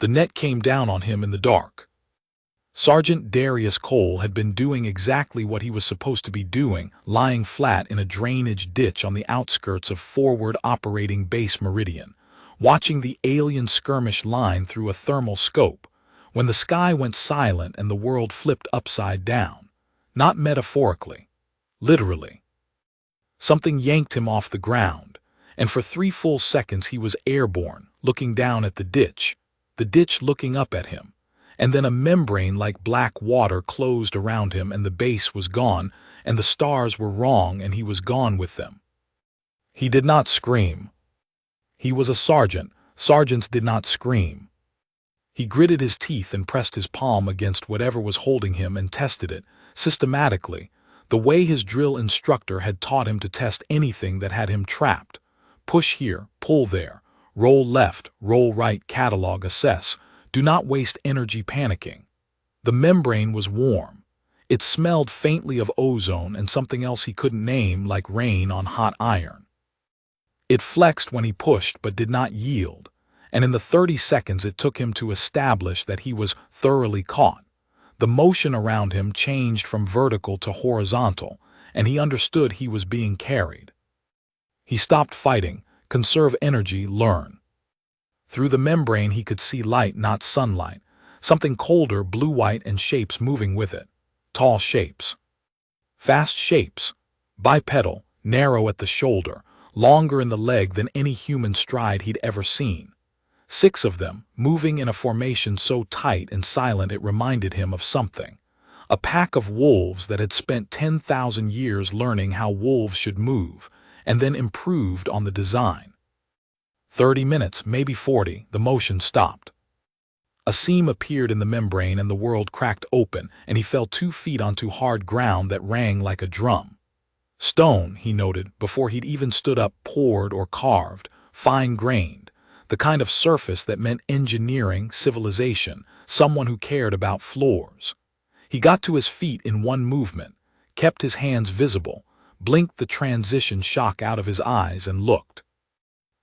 The net came down on him in the dark. Sergeant Darius Cole had been doing exactly what he was supposed to be doing, lying flat in a drainage ditch on the outskirts of Forward Operating Base Meridian, watching the alien skirmish line through a thermal scope, when the sky went silent and the world flipped upside down. Not metaphorically. Literally. Something yanked him off the ground, and for 3 full seconds he was airborne, looking down at the ditch looking up at him, and then a membrane like black water closed around him and the base was gone, and the stars were wrong and he was gone with them. He did not scream. He was a sergeant. Sergeants did not scream. He gritted his teeth and pressed his palm against whatever was holding him and tested it, systematically, the way his drill instructor had taught him to test anything that had him trapped. Push here, pull there, roll left, roll right, catalog, assess. Do not waste energy panicking. The membrane was warm. It smelled faintly of ozone and something else he couldn't name, like rain on hot iron. It flexed when he pushed but did not yield, and in the 30 seconds it took him to establish that he was thoroughly caught. The motion around him changed from vertical to horizontal, and he understood he was being carried. He stopped fighting, conserve energy, learn. Through the membrane he could see light, not sunlight, something colder, blue-white, and shapes moving with it. Tall shapes. Fast shapes. Bipedal, narrow at the shoulder, longer in the leg than any human stride he'd ever seen. 6 of them, moving in a formation so tight and silent it reminded him of something. A pack of wolves that had spent 10,000 years learning how wolves should move, and then improved on the design. 30 minutes, maybe 40, the motion stopped. A seam appeared in the membrane and the world cracked open, and he fell 2 feet onto hard ground that rang like a drum. Stone, he noted, before he'd even stood up, poured or carved, fine-grained, the kind of surface that meant engineering, civilization, someone who cared about floors. He got to his feet in one movement, kept his hands visible, blinked the transition shock out of his eyes and looked.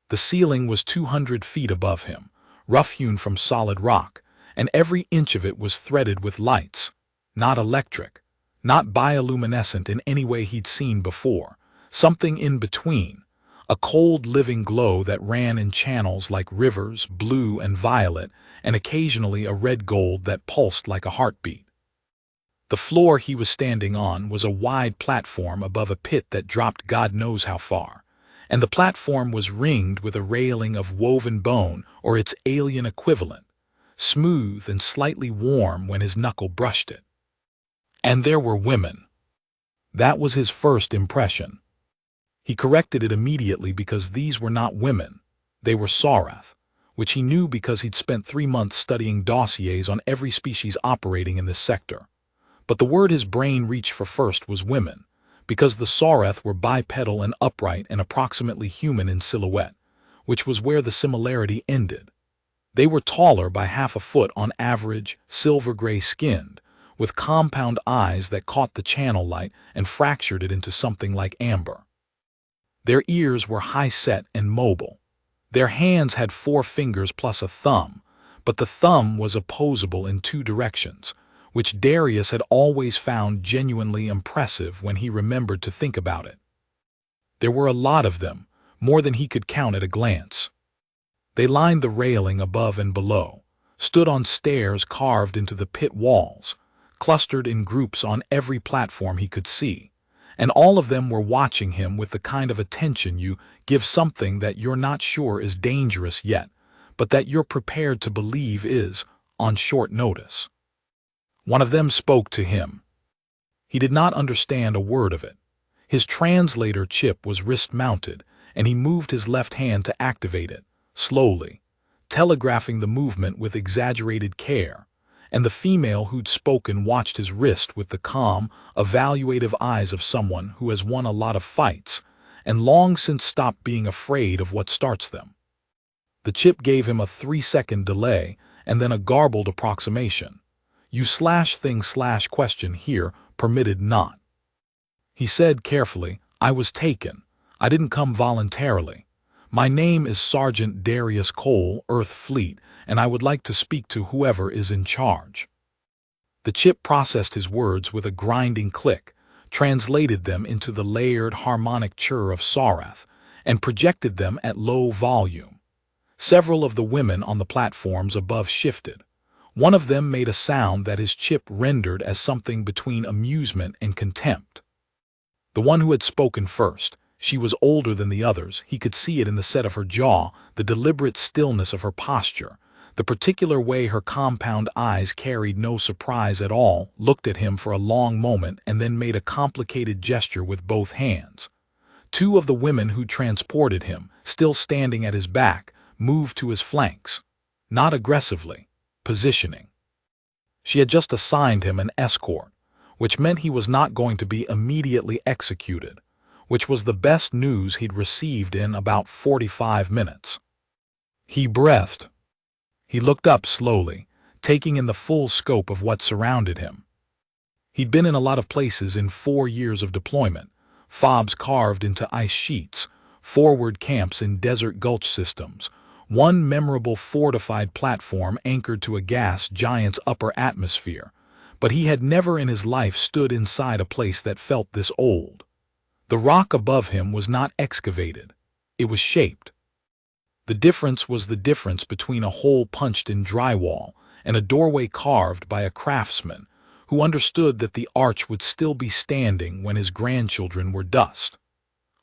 The ceiling was 200 feet above him, rough-hewn from solid rock, and every inch of it was threaded with lights. Not electric, not bioluminescent in any way he'd seen before, something in between, a cold living glow that ran in channels like rivers, blue and violet, and occasionally a red gold that pulsed like a heartbeat. The floor he was standing on was a wide platform above a pit that dropped God knows how far, and the platform was ringed with a railing of woven bone or its alien equivalent, smooth and slightly warm when his knuckle brushed it. And there were women. That was his first impression. He corrected it immediately because these were not women. They were Sarath, which he knew because he'd spent 3 months studying dossiers on every species operating in this sector. But the word his brain reached for first was women, because the Sarath were bipedal and upright and approximately human in silhouette, which was where the similarity ended. They were taller by half a foot on average, silver-gray skinned, with compound eyes that caught the channel light and fractured it into something like amber. Their ears were high-set and mobile. Their hands had 4 fingers plus a thumb, but the thumb was opposable in 2 directions, which Darius had always found genuinely impressive when he remembered to think about it. There were a lot of them, more than he could count at a glance. They lined the railing above and below, stood on stairs carved into the pit walls, clustered in groups on every platform he could see, and all of them were watching him with the kind of attention you give something that you're not sure is dangerous yet, but that you're prepared to believe is, on short notice. One of them spoke to him. He did not understand a word of it. His translator chip was wrist-mounted, and he moved his left hand to activate it, slowly, telegraphing the movement with exaggerated care, and the female who'd spoken watched his wrist with the calm, evaluative eyes of someone who has won a lot of fights and long since stopped being afraid of what starts them. The chip gave him a 3-second delay and then a garbled approximation. You/thing/question here, permitted not. He said carefully, I was taken. I didn't come voluntarily. My name is Sergeant Darius Cole, Earth Fleet, and I would like to speak to whoever is in charge." The chip processed his words with a grinding click, translated them into the layered harmonic chirr of Sarath, and projected them at low volume. Several of the women on the platforms above shifted. One of them made a sound that his chip rendered as something between amusement and contempt. The one who had spoken first, she was older than the others. He could see it in the set of her jaw, the deliberate stillness of her posture, the particular way her compound eyes carried no surprise at all, looked at him for a long moment and then made a complicated gesture with both hands. Two of the women who transported him, still standing at his back, moved to his flanks. Not aggressively, positioning. She had just assigned him an escort, which meant he was not going to be immediately executed, which was the best news he'd received in about 45 minutes. He breathed. He looked up slowly, taking in the full scope of what surrounded him. He'd been in a lot of places in 4 years of deployment, fobs carved into ice sheets, forward camps in desert gulch systems, one memorable fortified platform anchored to a gas giant's upper atmosphere, but he had never in his life stood inside a place that felt this old. The rock above him was not excavated. It was shaped. The difference was the difference between a hole punched in drywall and a doorway carved by a craftsman who understood that the arch would still be standing when his grandchildren were dust.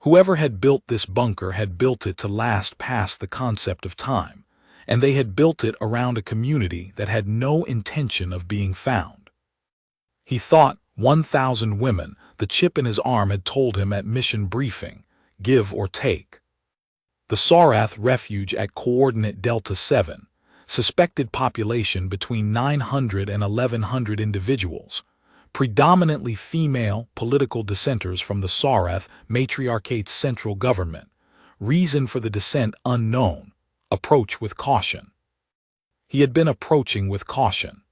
Whoever had built this bunker had built it to last past the concept of time, and they had built it around a community that had no intention of being found. He thought 1,000 women, the chip in his arm had told him at mission briefing, give or take. The Sarath Refuge at coordinate Delta 7, suspected population between 900 and 1,100 individuals, predominantly female political dissenters from the Sarath Matriarchate's central government, reason for the descent unknown, approach with caution. He had been approaching with caution.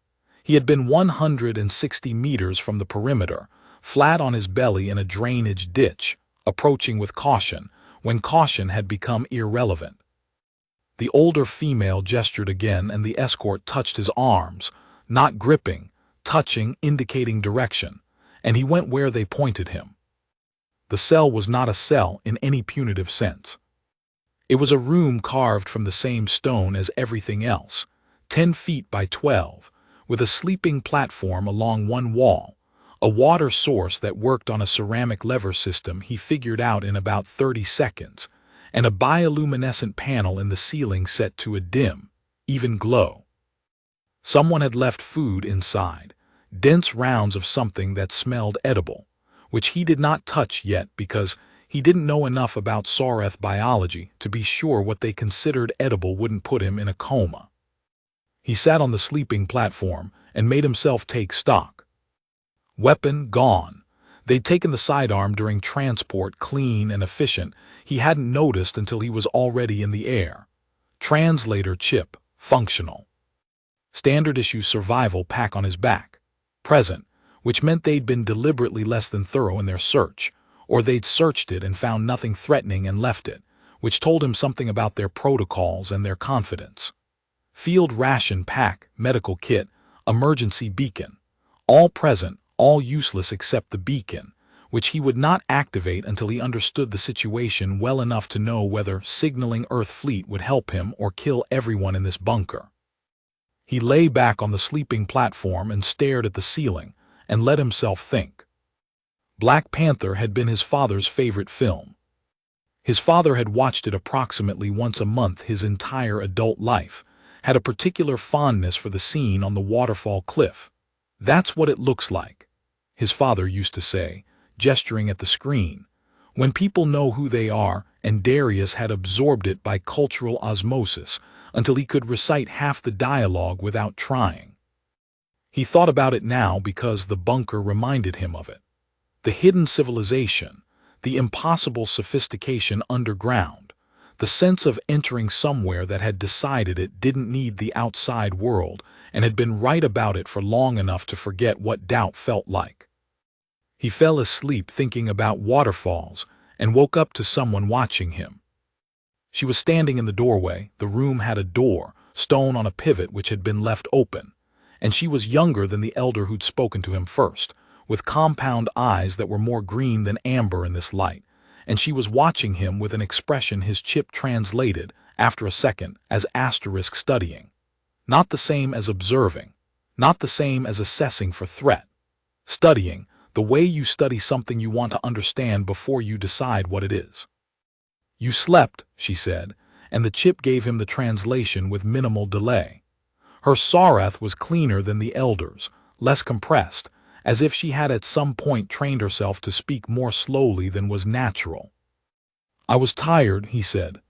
He had been 160 meters from the perimeter, flat on his belly in a drainage ditch, approaching with caution, when caution had become irrelevant. The older female gestured again and the escort touched his arms, not gripping, touching, indicating direction, and he went where they pointed him. The cell was not a cell in any punitive sense. It was a room carved from the same stone as everything else, 10 feet by 12, with a sleeping platform along one wall, a water source that worked on a ceramic lever system he figured out in about 30 seconds, and a bioluminescent panel in the ceiling set to a dim, even glow. Someone had left food inside, dense rounds of something that smelled edible, which he did not touch yet because he didn't know enough about Sarath biology to be sure what they considered edible wouldn't put him in a coma. He sat on the sleeping platform and made himself take stock. Weapon gone. They'd taken the sidearm during transport, clean and efficient. He hadn't noticed until he was already in the air. Translator chip, functional. Standard issue survival pack on his back. Present, which meant they'd been deliberately less than thorough in their search, or they'd searched it and found nothing threatening and left it, which told him something about their protocols and their confidence. Field ration pack, medical kit, emergency beacon. All present, all useless except the beacon, which he would not activate until he understood the situation well enough to know whether signaling Earth fleet would help him or kill everyone in this bunker. He lay back on the sleeping platform and stared at the ceiling and let himself think. Black Panther had been his father's favorite film. His father had watched it approximately once a month his entire adult life, had a particular fondness for the scene on the waterfall cliff. "That's what it looks like," his father used to say, gesturing at the screen, "when people know who they are," and Darius had absorbed it by cultural osmosis until he could recite half the dialogue without trying. He thought about it now because the bunker reminded him of it. The hidden civilization, the impossible sophistication underground, the sense of entering somewhere that had decided it didn't need the outside world and had been right about it for long enough to forget what doubt felt like. He fell asleep thinking about waterfalls and woke up to someone watching him. She was standing in the doorway. The room had a door, stone on a pivot which had been left open, and she was younger than the elder who'd spoken to him first, with compound eyes that were more green than amber in this light, and she was watching him with an expression his chip translated, after a second, as asterisk studying. Not the same as observing, not the same as assessing for threat. Studying, the way you study something you want to understand before you decide what it is. You slept, she said, and the chip gave him the translation with minimal delay. Her Sarath was cleaner than the elder's, less compressed, as if she had at some point trained herself to speak more slowly than was natural. I was tired, he said.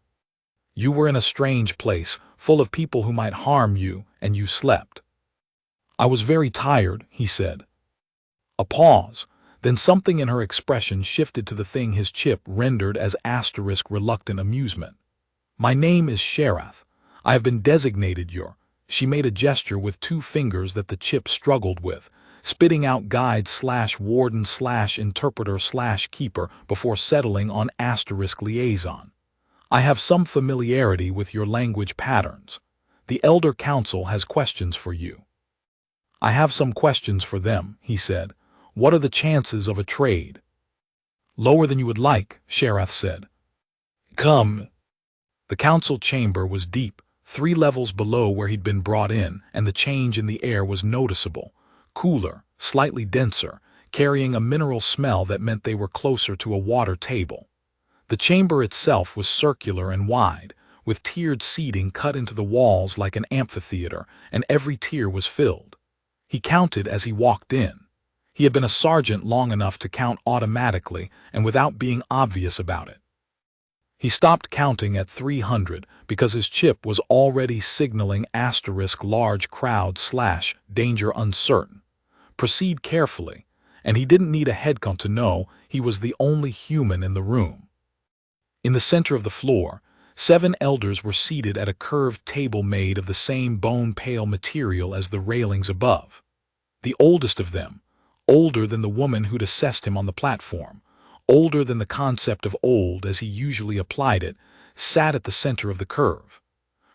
You were in a strange place, full of people who might harm you, and you slept. I was very tired, he said. A pause, then something in her expression shifted to the thing his chip rendered as asterisk reluctant amusement. My name is Sherath. I have been designated your. She made a gesture with 2 fingers that the chip struggled with, spitting out guide/warden/interpreter/keeper before settling on asterisk liaison. I have some familiarity with your language patterns. The Elder Council has questions for you. I have some questions for them, he said. What are the chances of a trade? Lower than you would like, Sherath said. Come. The council chamber was deep, 3 levels below where he'd been brought in, and the change in the air was noticeable. Cooler, slightly denser, carrying a mineral smell that meant they were closer to a water table. The chamber itself was circular and wide, with tiered seating cut into the walls like an amphitheater, and every tier was filled. He counted as he walked in. He had been a sergeant long enough to count automatically and without being obvious about it. He stopped counting at 300 because his chip was already signaling asterisk large crowd/danger uncertain. Proceed carefully, and he didn't need a head count to know he was the only human in the room. In the center of the floor, 7 elders were seated at a curved table made of the same bone-pale material as the railings above. The oldest of them, older than the woman who'd assessed him on the platform, older than the concept of old as he usually applied it, sat at the center of the curve.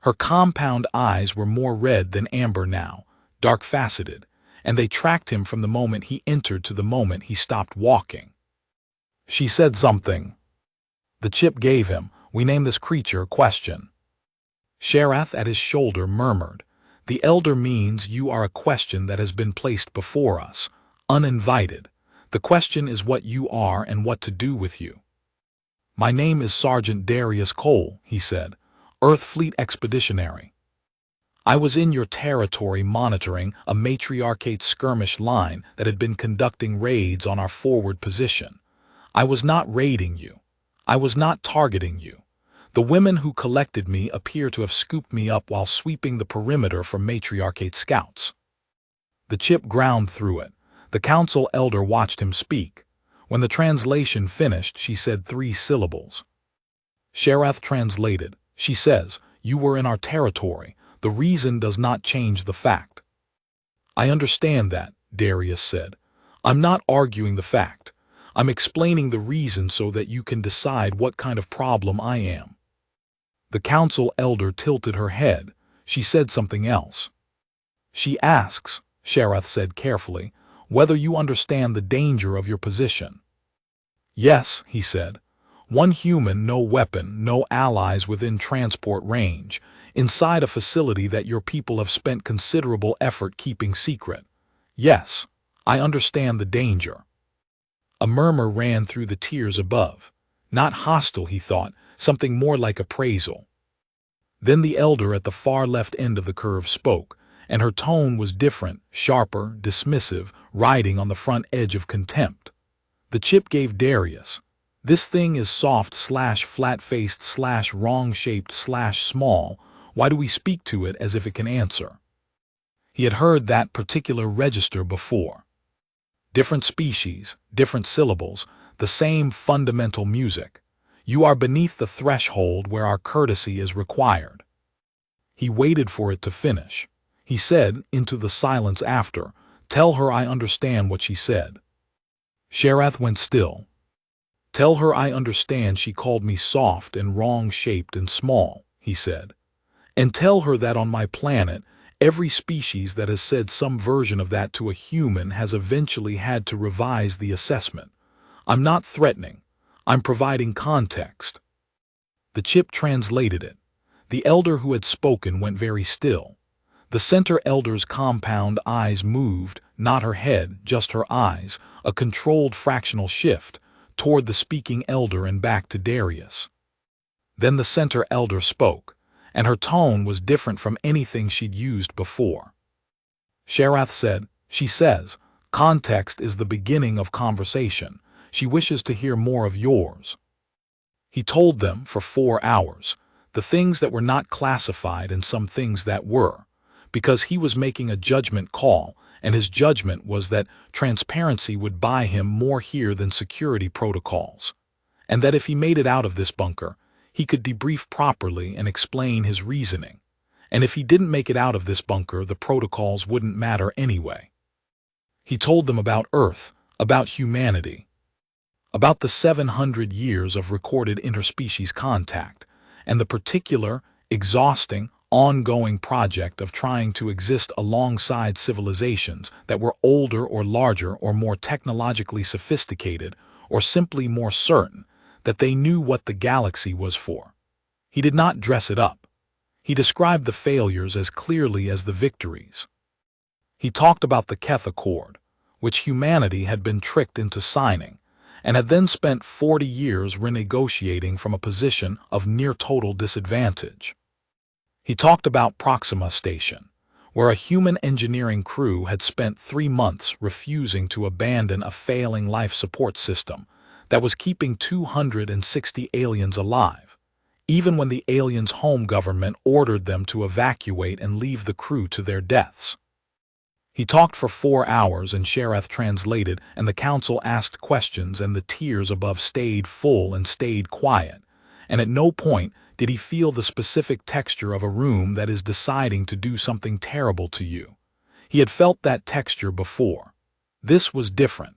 Her compound eyes were more red than amber now, dark-faceted, and they tracked him from the moment he entered to the moment he stopped walking. She said something. The chip gave him, we name this creature, question. Sherath at his shoulder murmured, the elder means you are a question that has been placed before us, uninvited. The question is what you are and what to do with you. My name is Sergeant Darius Cole, he said, Earth Fleet Expeditionary. I was in your territory monitoring a matriarchate skirmish line that had been conducting raids on our forward position. I was not raiding you. I was not targeting you. The women who collected me appear to have scooped me up while sweeping the perimeter for matriarchate scouts. The chip ground through it. The council elder watched him speak. When the translation finished, she said 3 syllables. Sherath translated. She says, you were in our territory. The reason does not change the fact. I understand that, Darius said. I'm not arguing the fact. I'm explaining the reason so that you can decide what kind of problem I am. The council elder tilted her head. She said something else. She asks, Sherath said carefully, whether you understand the danger of your position. Yes, he said. 1 human, no weapon, no allies within transport range, inside a facility that your people have spent considerable effort keeping secret. Yes, I understand the danger. A murmur ran through the tiers above. Not hostile, he thought, something more like appraisal. Then the elder at the far left end of the curve spoke, and her tone was different, sharper, dismissive, riding on the front edge of contempt. The chip gave Darius. This thing is soft/flat-faced/wrong-shaped/small. Why do we speak to it as if it can answer? He had heard that particular register before. Different species, different syllables, the same fundamental music. You are beneath the threshold where our courtesy is required. He waited for it to finish. He said, into the silence after, tell her I understand what she said. Sherath went still. Tell her I understand she called me soft and wrong-shaped and small, he said. And tell her that on my planet, every species that has said some version of that to a human has eventually had to revise the assessment. I'm not threatening. I'm providing context." The chip translated it. The elder who had spoken went very still. The center elder's compound eyes moved, not her head, just her eyes, a controlled fractional shift, toward the speaking elder and back to Darius. Then the center elder spoke, and her tone was different from anything she'd used before. Sharath said, "She says, context is the beginning of conversation. She wishes to hear more of yours." He told them for 4 hours, the things that were not classified and some things that were, because he was making a judgment call, and his judgment was that transparency would buy him more here than security protocols, and that if he made it out of this bunker, he could debrief properly and explain his reasoning, and if he didn't make it out of this bunker, the protocols wouldn't matter anyway. He told them about Earth, about humanity, about the 700 years of recorded interspecies contact, and the particular, exhausting, ongoing project of trying to exist alongside civilizations that were older or larger or more technologically sophisticated or simply more certain that they knew what the galaxy was for. He did not dress it up. He described the failures as clearly as the victories. He talked about the Keth Accord, which humanity had been tricked into signing, and had then spent 40 years renegotiating from a position of near-total disadvantage. He talked about Proxima Station, where a human engineering crew had spent 3 months refusing to abandon a failing life support system that was keeping 260 aliens alive, even when the aliens' home government ordered them to evacuate and leave the crew to their deaths. He talked for 4 hours and Sharath translated, and the council asked questions and the tiers above stayed full and stayed quiet, and at no point did he feel the specific texture of a room that is deciding to do something terrible to you. He had felt that texture before. This was different.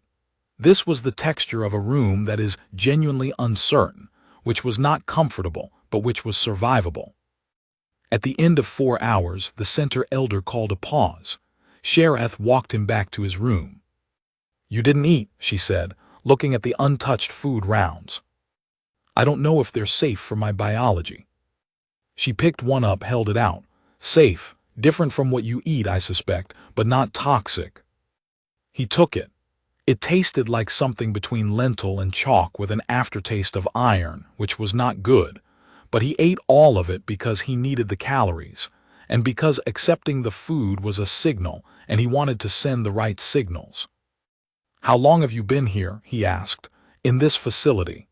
This was the texture of a room that is genuinely uncertain, which was not comfortable, but which was survivable. At the end of 4 hours, the center elder called a pause. Sharath walked him back to his room. "You didn't eat," she said, looking at the untouched food rounds. "I don't know if they're safe for my biology." She picked one up, held it out. "Safe, different from what you eat, I suspect, but not toxic." He took it. It tasted like something between lentil and chalk with an aftertaste of iron, which was not good, but he ate all of it because he needed the calories, and because accepting the food was a signal, and he wanted to send the right signals. "How long have you been here?" he asked. "In this facility?"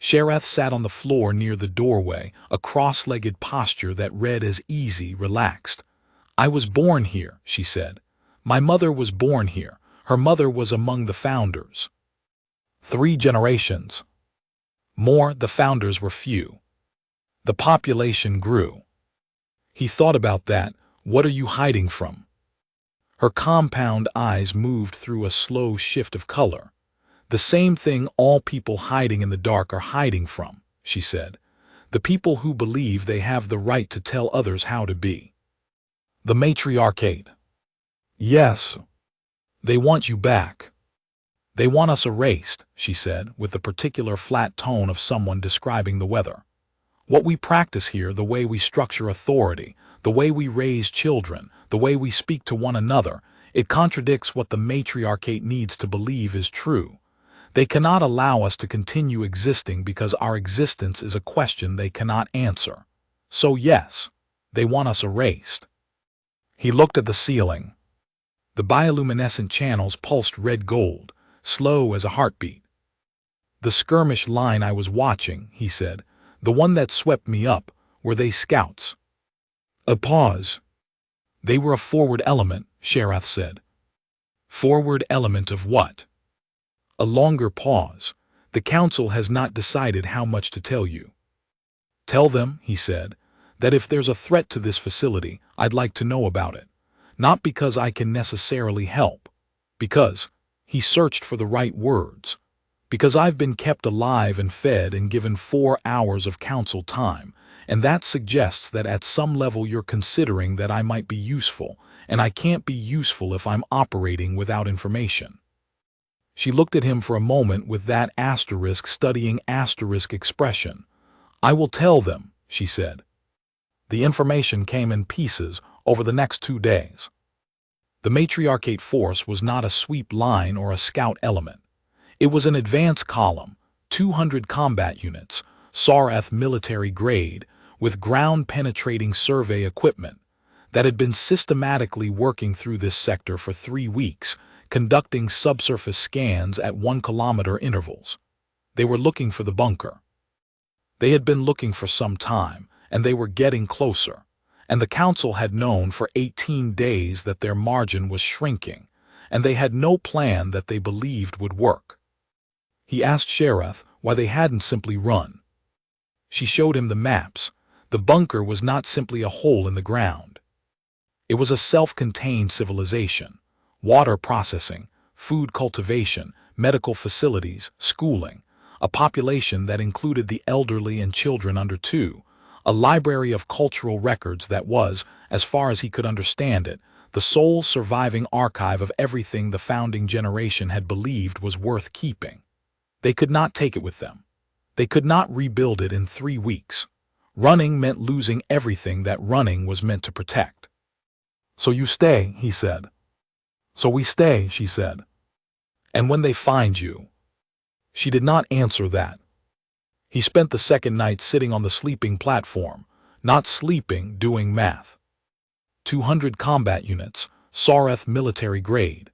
Sharath sat on the floor near the doorway, a cross-legged posture that read as easy, relaxed. "I was born here," she said. "My mother was born here. Her mother was among the founders." 3 generations. More, the founders were few. The population grew. He thought about that. What are you hiding from? Her compound eyes moved through a slow shift of color. "The same thing all people hiding in the dark are hiding from," she said. "The people who believe they have the right to tell others how to be." "The matriarchate." "Yes. They want you back. They want us erased," she said, with the particular flat tone of someone describing the weather. "What we practice here, the way we structure authority, the way we raise children, the way we speak to one another, it contradicts what the matriarchate needs to believe is true. They cannot allow us to continue existing because our existence is a question they cannot answer. So yes, they want us erased." He looked at the ceiling. The bioluminescent channels pulsed red-gold, slow as a heartbeat. "The skirmish line I was watching," he said, "the one that swept me up, were they scouts?" A pause. "They were a forward element," Sharath said. "Forward element of what?" A longer pause. "The council has not decided how much to tell you." "Tell them," he said, "that if there's a threat to this facility, I'd like to know about it. Not because I can necessarily help. Because," he searched for the right words, "because I've been kept alive and fed and given 4 hours of council time, and that suggests that at some level you're considering that I might be useful, and I can't be useful if I'm operating without information." She looked at him for a moment with that asterisk studying asterisk expression. "I will tell them," she said. The information came in pieces over the next 2 days. The matriarchate force was not a sweep line or a scout element. It was an advance column, 200 combat units, Sareth military grade, with ground-penetrating survey equipment, that had been systematically working through this sector for 3 weeks, conducting subsurface scans at 1-kilometer intervals. They were looking for the bunker. They had been looking for some time, and they were getting closer, and the council had known for 18 days that their margin was shrinking, and they had no plan that they believed would work. He asked Shareth why they hadn't simply run. She showed him the maps. The bunker was not simply a hole in the ground. It was a self-contained civilization, water processing, food cultivation, medical facilities, schooling, a population that included the elderly and children under 2, a library of cultural records that was, as far as he could understand it, the sole surviving archive of everything the founding generation had believed was worth keeping. They could not take it with them. They could not rebuild it in 3 weeks. Running meant losing everything that running was meant to protect. "So you stay," he said. "So we stay," she said. "And when they find you?" She did not answer that. He spent the second night sitting on the sleeping platform, not sleeping, doing math. 200 combat units, Sareth military grade.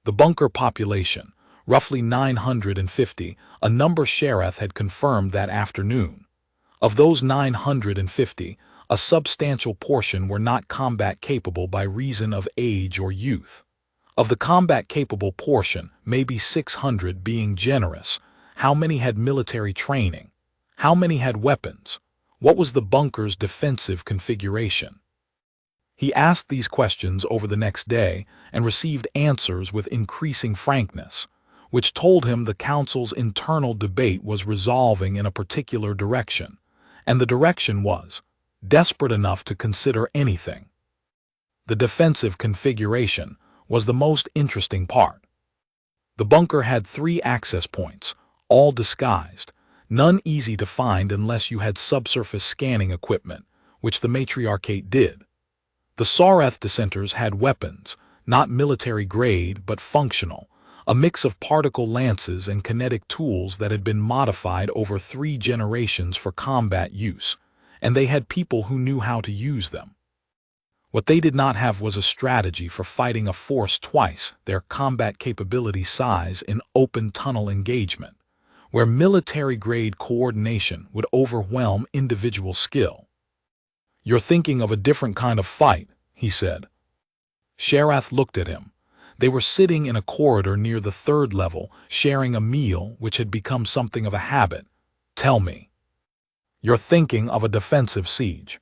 The bunker population, roughly 950, a number Shareth had confirmed that afternoon. Of those 950, a substantial portion were not combat-capable by reason of age or youth. Of the combat-capable portion, maybe 600 being generous, how many had military training? How many had weapons? What was the bunker's defensive configuration? He asked these questions over the next day and received answers with increasing frankness, which told him the council's internal debate was resolving in a particular direction, and the direction was desperate enough to consider anything. The defensive configuration was the most interesting part. The bunker had 3 access points, all disguised, none easy to find unless you had subsurface scanning equipment, which the matriarchate did. The Sareth dissenters had weapons, not military grade but functional, a mix of particle lances and kinetic tools that had been modified over 3 generations for combat use, and they had people who knew how to use them. What they did not have was a strategy for fighting a force twice their combat capability size in open tunnel engagement, where military-grade coordination would overwhelm individual skill. "You're thinking of a different kind of fight," he said. Shareth looked at him. They were sitting in a corridor near the 3rd level, sharing a meal which had become something of a habit. "Tell me." "You're thinking of a defensive siege.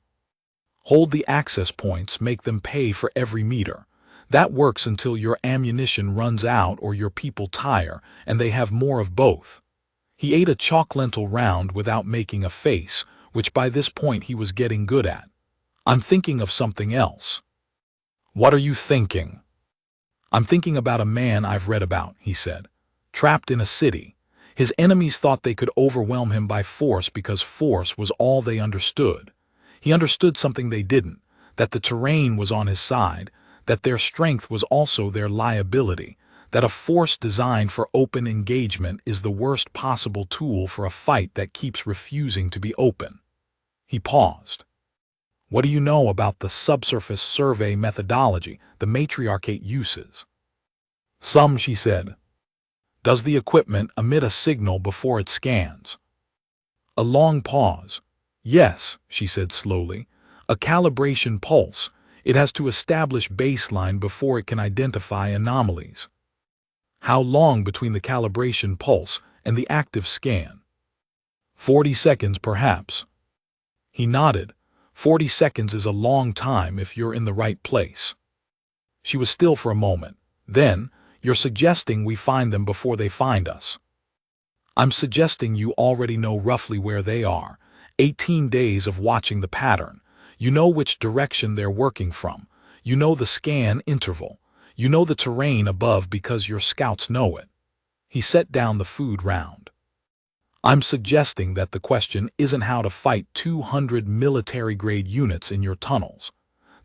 Hold the access points, make them pay for every meter. That works until your ammunition runs out or your people tire, and they have more of both." He ate a chalk lentil round without making a face, which by this point he was getting good at. "I'm thinking of something else." "What are you thinking?" "I'm thinking about a man I've read about," he said. "Trapped in a city. His enemies thought they could overwhelm him by force because force was all they understood. He understood something they didn't, that the terrain was on his side, that their strength was also their liability, that a force designed for open engagement is the worst possible tool for a fight that keeps refusing to be open." He paused. "What do you know about the subsurface survey methodology the matriarchate uses?" "Some," she said. "Does the equipment emit a signal before it scans?" A long pause. "Yes," she said slowly. "A calibration pulse. It has to establish baseline before it can identify anomalies." "How long between the calibration pulse and the active scan?" 40 seconds, perhaps." He nodded. 40 seconds is a long time if you're in the right place." She was still for a moment. Then, "You're suggesting we find them before they find us." "I'm suggesting you already know roughly where they are, 18 days of watching the pattern. You know which direction they're working from. You know the scan interval. You know the terrain above because your scouts know it. He set down the food round. I'm suggesting that the question isn't how to fight 200 military-grade units in your tunnels.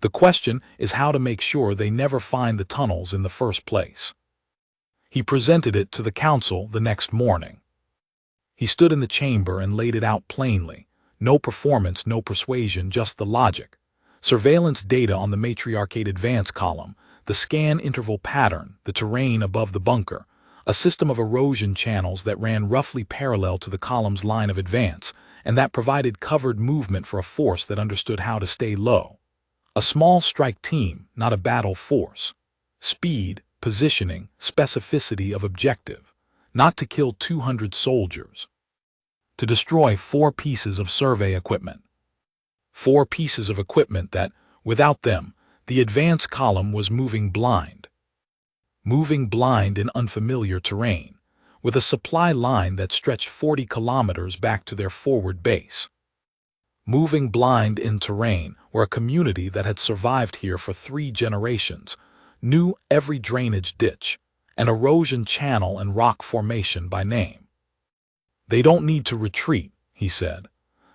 The question is how to make sure they never find the tunnels in the first place. He presented it to the council the next morning. He stood in the chamber and laid it out plainly. No performance, no persuasion, just the logic. Surveillance data on the matriarchate advance column, the scan interval pattern, the terrain above the bunker, a system of erosion channels that ran roughly parallel to the column's line of advance, and that provided covered movement for a force that understood how to stay low. A small strike team, not a battle force. Speed, positioning, specificity of objective. Not to kill 200 soldiers. To destroy 4 pieces of survey equipment. 4 pieces of equipment that, without them, the advance column was moving blind. Moving blind in unfamiliar terrain, with a supply line that stretched 40 kilometers back to their forward base. Moving blind in terrain where a community that had survived here for 3 generations knew every drainage ditch, an erosion channel and rock formation by name. They don't need to retreat, he said.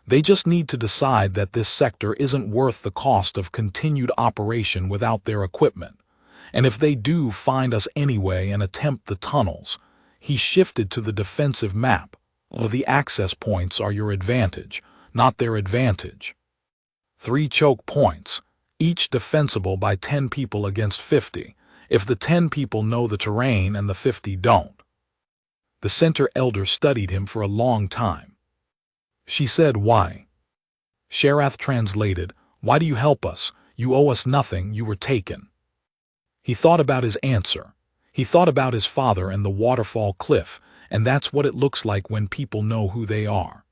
They just need to decide that this sector isn't worth the cost of continued operation without their equipment. And if they do find us anyway and attempt the tunnels, he shifted to the defensive map. The access points are your advantage, not their advantage. 3 choke points, each defensible by 10 people against 50, if the 10 people know the terrain and the 50 don't. The center elder studied him for a long time. She said, "Why?" Sharath translated, "Why do you help us? You owe us nothing, you were taken." He thought about his answer. He thought about his father and the waterfall cliff, and that's what it looks like when people know who they are.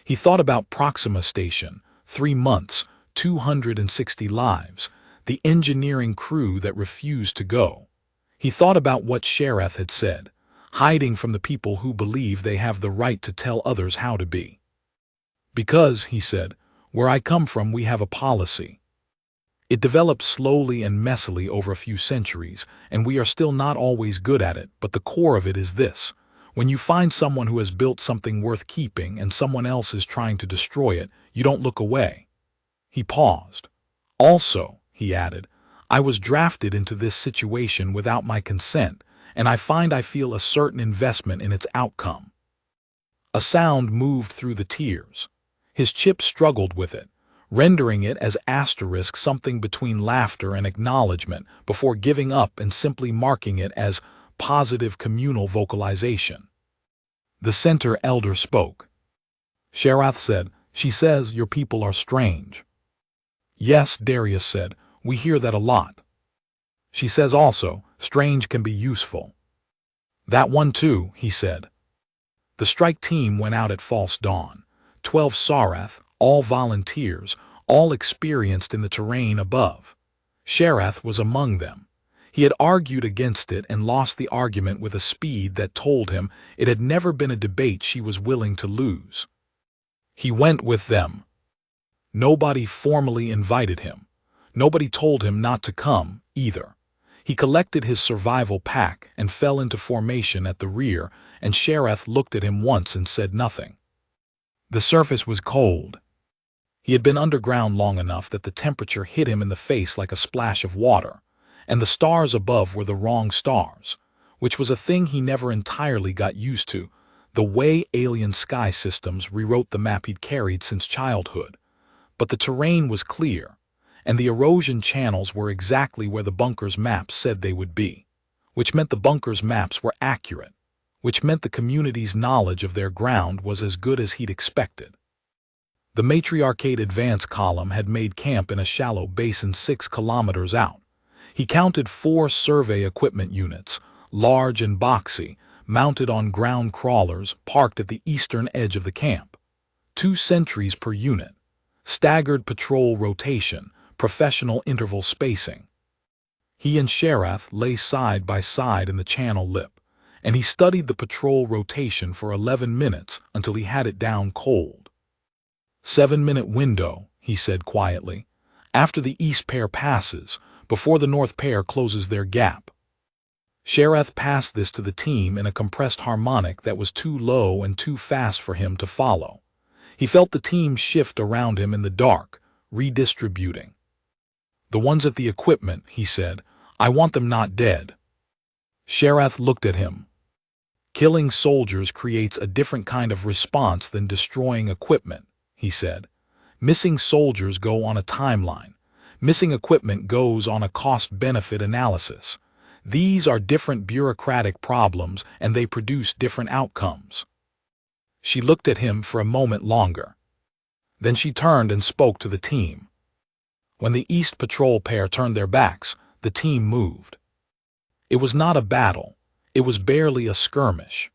He thought about Proxima Station, 3 months, 260 lives, the engineering crew that refused to go. He thought about what Sharath had said, hiding from the people who believe they have the right to tell others how to be. Because, he said, where I come from we have a policy. It developed slowly and messily over a few centuries, and we are still not always good at it, but the core of it is this. When you find someone who has built something worth keeping and someone else is trying to destroy it, you don't look away. He paused. Also, he added, I was drafted into this situation without my consent, and I find I feel a certain investment in its outcome. A sound moved through the tears. His chip struggled with it, rendering it as asterisk something between laughter and acknowledgement before giving up and simply marking it as positive communal vocalization. The center elder spoke. Sharath said, "She says your people are strange." "Yes," Darius said, "we hear that a lot." "She says also, strange can be useful." "That one too," he said. The strike team went out at false dawn. 12 Sarath, all volunteers, all experienced in the terrain above. Sharath was among them. He had argued against it and lost the argument with a speed that told him it had never been a debate she was willing to lose. He went with them. Nobody formally invited him. Nobody told him not to come, either. He collected his survival pack and fell into formation at the rear, and Sharath looked at him once and said nothing. The surface was cold. He had been underground long enough that the temperature hit him in the face like a splash of water, and the stars above were the wrong stars, which was a thing he never entirely got used to, the way alien sky systems rewrote the map he'd carried since childhood. But the terrain was clear, and the erosion channels were exactly where the bunker's maps said they would be, which meant the bunker's maps were accurate, which meant the community's knowledge of their ground was as good as he'd expected. The matriarchate advance column had made camp in a shallow basin 6 kilometers out. He counted 4 survey equipment units, large and boxy, mounted on ground crawlers parked at the eastern edge of the camp. 2 sentries per unit, staggered patrol rotation, professional interval spacing. He and Sharath lay side by side in the channel lip, and he studied the patrol rotation for 11 minutes until he had it down cold. 7-minute window, he said quietly. After the east pair passes, before the north pair closes their gap. Sheriff passed this to the team in a compressed harmonic that was too low and too fast for him to follow. He felt the team shift around him in the dark, redistributing. The ones at the equipment, he said, I want them not dead. Sheriff looked at him. Killing soldiers creates a different kind of response than destroying equipment, he said. Missing soldiers go on a timeline. Missing equipment goes on a cost-benefit analysis. These are different bureaucratic problems and they produce different outcomes. She looked at him for a moment longer. Then she turned and spoke to the team. When the East Patrol pair turned their backs, the team moved. It was not a battle. It was barely a skirmish.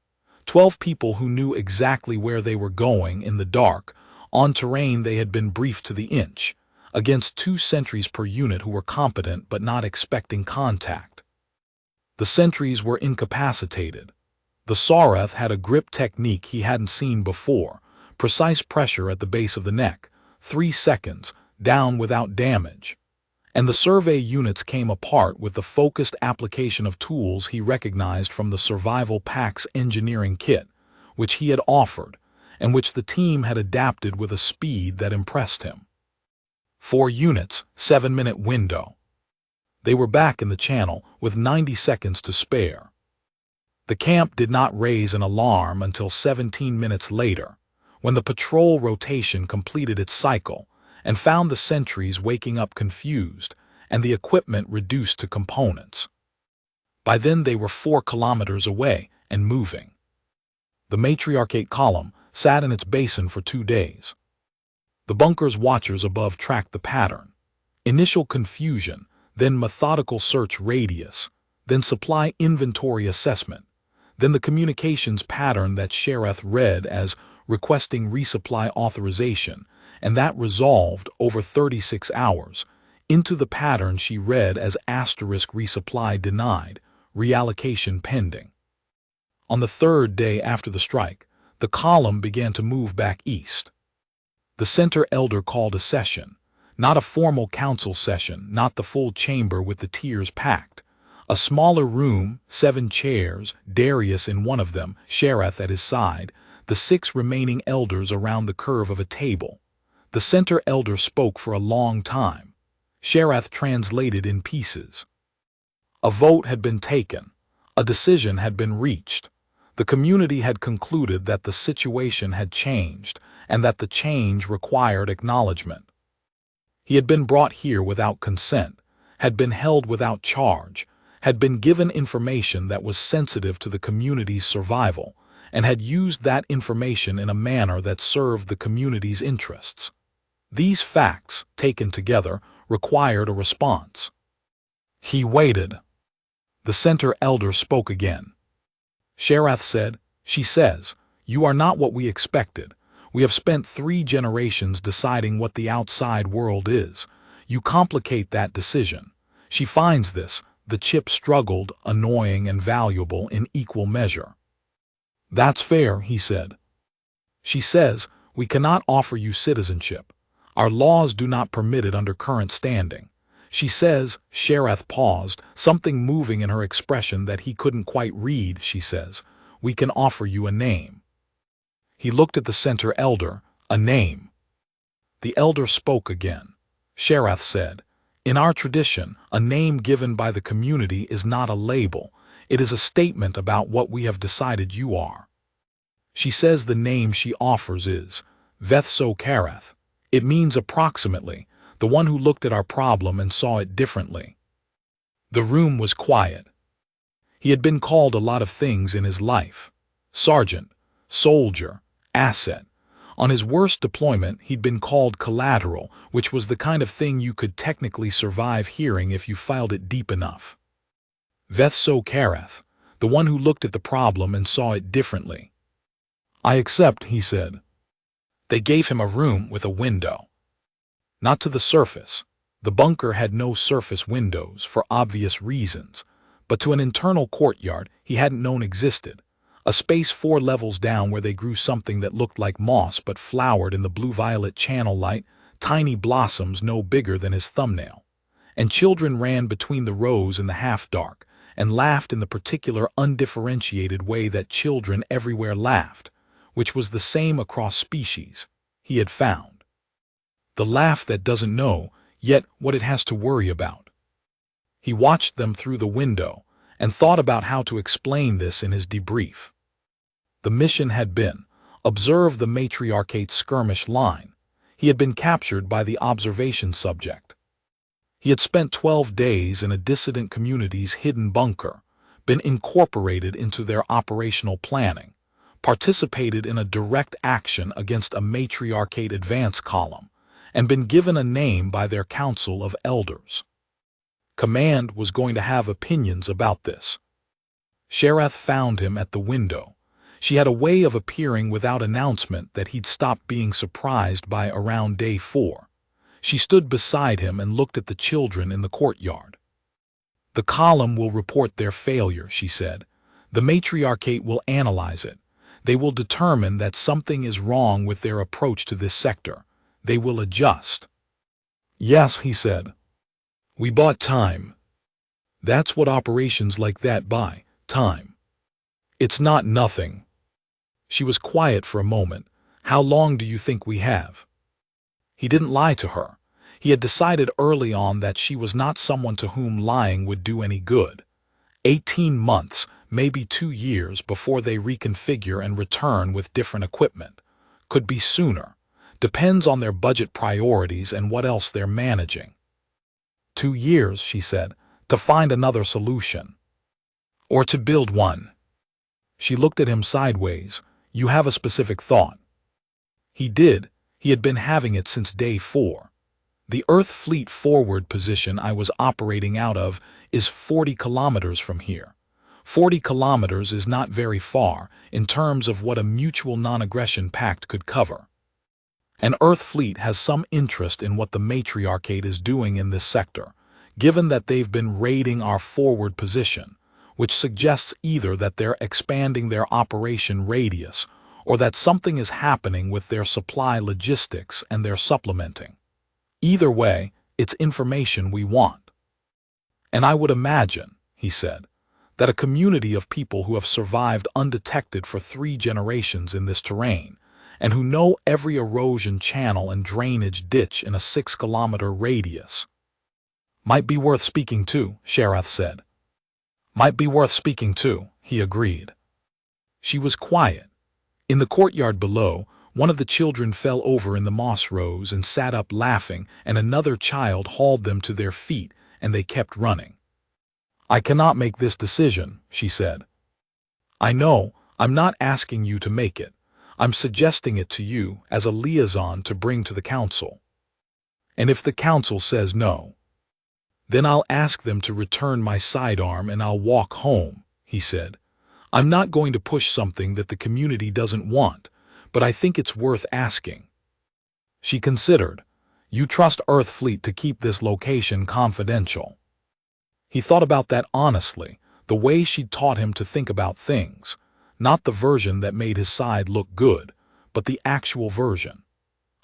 12 people who knew exactly where they were going in the dark, on terrain they had been briefed to the inch, against 2 sentries per unit who were competent but not expecting contact. The sentries were incapacitated. The Sareth had a grip technique he hadn't seen before, precise pressure at the base of the neck, 3 seconds, down without damage. And the survey units came apart with the focused application of tools he recognized from the Survival Pack's engineering kit, which he had offered, and which the team had adapted with a speed that impressed him. 4 units, 7-minute window. They were back in the channel with 90 seconds to spare. The camp did not raise an alarm until 17 minutes later, when the patrol rotation completed its cycle and found the sentries waking up confused and the equipment reduced to components. By then they were 4 kilometers away and moving. The matriarchate column sat in its basin for 2 days. The bunker's watchers above tracked the pattern. Initial confusion, then methodical search radius, then supply inventory assessment, then the communications pattern that Sheriff read as requesting resupply authorization, and that resolved over 36 hours into the pattern she read as asterisk resupply denied, reallocation pending. On the 3rd day after the strike, the column began to move back east. The center elder called a session. Not a formal council session, not the full chamber with the tiers packed. A smaller room, 7 chairs, Darius in one of them, Sheriff at his side, the 6 remaining elders around the curve of a table. The center elder spoke for a long time. Sheriff translated in pieces. A vote had been taken. A decision had been reached. The community had concluded that the situation had changed and that the change required acknowledgement. He had been brought here without consent, had been held without charge, had been given information that was sensitive to the community's survival, and had used that information in a manner that served the community's interests. These facts, taken together, required a response. He waited. The center elder spoke again. Sheriff said, "She says, you are not what we expected. We have spent 3 generations deciding what the outside world is. You complicate that decision. She finds this, the chip struggled, annoying and valuable in equal measure." "That's fair," he said. "She says, we cannot offer you citizenship. Our laws do not permit it under current standing. She says," Sheriff paused, something moving in her expression that he couldn't quite read, she says, "we can offer you a name." He looked at the center elder. "A name." The elder spoke again. Sheriff said, "In our tradition, a name given by the community is not a label. It is a statement about what we have decided you are." She says the name she offers is Veth-So-Kareth. It means approximately, the one who looked at our problem and saw it differently. The room was quiet. He had been called a lot of things in his life. Sergeant, soldier, asset. On his worst deployment, he'd been called collateral, which was the kind of thing you could technically survive hearing if you filed it deep enough. Veth-So-Kareth, the one who looked at the problem and saw it differently. "I accept," he said. They gave him a room with a window. Not to the surface. The bunker had no surface windows for obvious reasons, but to an internal courtyard he hadn't known existed. A space 4 levels down where they grew something that looked like moss but flowered in the blue-violet channel light, tiny blossoms no bigger than his thumbnail. And children ran between the rows in the half-dark and laughed in the particular undifferentiated way that children everywhere laughed, which was the same across species, he had found. The laugh that doesn't know yet what it has to worry about. He watched them through the window and thought about how to explain this in his debrief. The mission had been, observe the matriarchate skirmish line. He had been captured by the observation subject. He had spent 12 days in a dissident community's hidden bunker, been incorporated into their operational planning, participated in a direct action against a matriarchate advance column, and been given a name by their council of elders. Command was going to have opinions about this. Sharath found him at the window. She had a way of appearing without announcement that he'd stopped being surprised by around day 4. She stood beside him and looked at the children in the courtyard. The column will report their failure, she said. The matriarchate will analyze it. They will determine that something is wrong with their approach to this sector. They will adjust. Yes, he said. We bought time. That's what operations like that buy, time. It's not nothing. She was quiet for a moment. How long do you think we have? He didn't lie to her. He had decided early on that she was not someone to whom lying would do any good. 18 months, maybe 2 years before they reconfigure and return with different equipment. Could be sooner. Depends on their budget priorities and what else they're managing. 2 years, she said, to find another solution. Or to build one. She looked at him sideways. You have a specific thought. He did. He had been having it since day 4. The Earth Fleet forward position I was operating out of is 40 kilometers from here. 40 kilometers is not very far in terms of what a mutual non-aggression pact could cover. An Earth Fleet has some interest in what the matriarchate is doing in this sector, given that they've been raiding our forward position, which suggests either that they're expanding their operation radius or that something is happening with their supply logistics and they're supplementing. Either way, it's information we want. And I would imagine, he said, that a community of people who have survived undetected for 3 generations in this terrain, and who know every erosion channel and drainage ditch in a 6-kilometer radius, might be worth speaking to, Sharath said. Might be worth speaking to, he agreed. She was quiet. In the courtyard below, one of the children fell over in the moss rows and sat up laughing, and another child hauled them to their feet, and they kept running. I cannot make this decision, she said. I know, I'm not asking you to make it. I'm suggesting it to you as a liaison to bring to the council. And if the council says no, then I'll ask them to return my sidearm and I'll walk home, he said. I'm not going to push something that the community doesn't want, but I think it's worth asking. She considered. You trust Earth Fleet to keep this location confidential. He thought about that honestly, the way she'd taught him to think about things, not the version that made his side look good, but the actual version.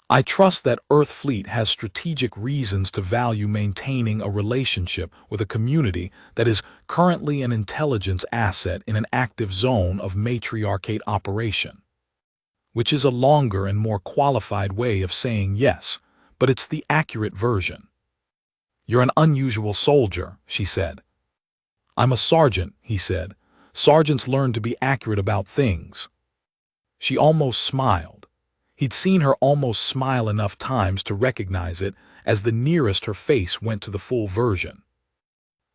I trust that Earth Fleet has strategic reasons to value maintaining a relationship with a community that is currently an intelligence asset in an active zone of matriarchate operation. Which is a longer and more qualified way of saying yes, but it's the accurate version. You're an unusual soldier, she said. I'm a sergeant, he said. Sergeants learn to be accurate about things. She almost smiled. He'd seen her almost smile enough times to recognize it as the nearest her face went to the full version.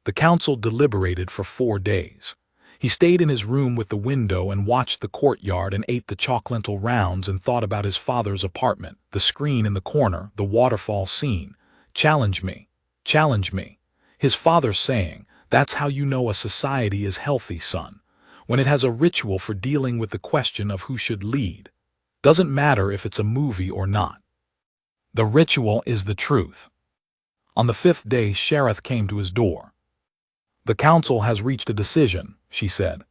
The council deliberated for 4 days. He stayed in his room with the window and watched the courtyard and ate the chocolate rounds and thought about his father's apartment, the screen in the corner, the waterfall scene. Challenge me. Challenge me. His father saying, that's how you know a society is healthy, son, when it has a ritual for dealing with the question of who should lead. Doesn't matter if it's a movie or not. The ritual is the truth. On the 5th day, Sharath came to his door. The council has reached a decision, she said.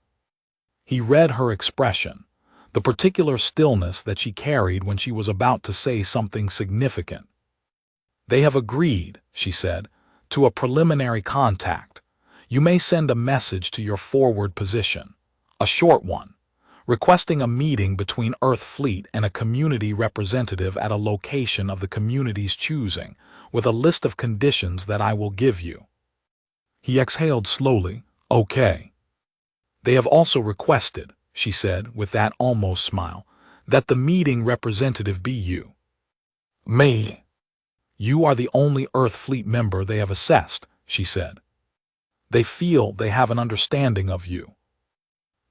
He read her expression, the particular stillness that she carried when she was about to say something significant. "They have agreed," she said, "to a preliminary contact. You may send a message to your forward position, a short one, requesting a meeting between Earth Fleet and a community representative at a location of the community's choosing, with a list of conditions that I will give you." He exhaled slowly. "Okay." "They have also requested," she said with that almost smile, "that the meeting representative be you." "Me?" "You are the only Earth Fleet member they have assessed," she said. "They feel they have an understanding of you."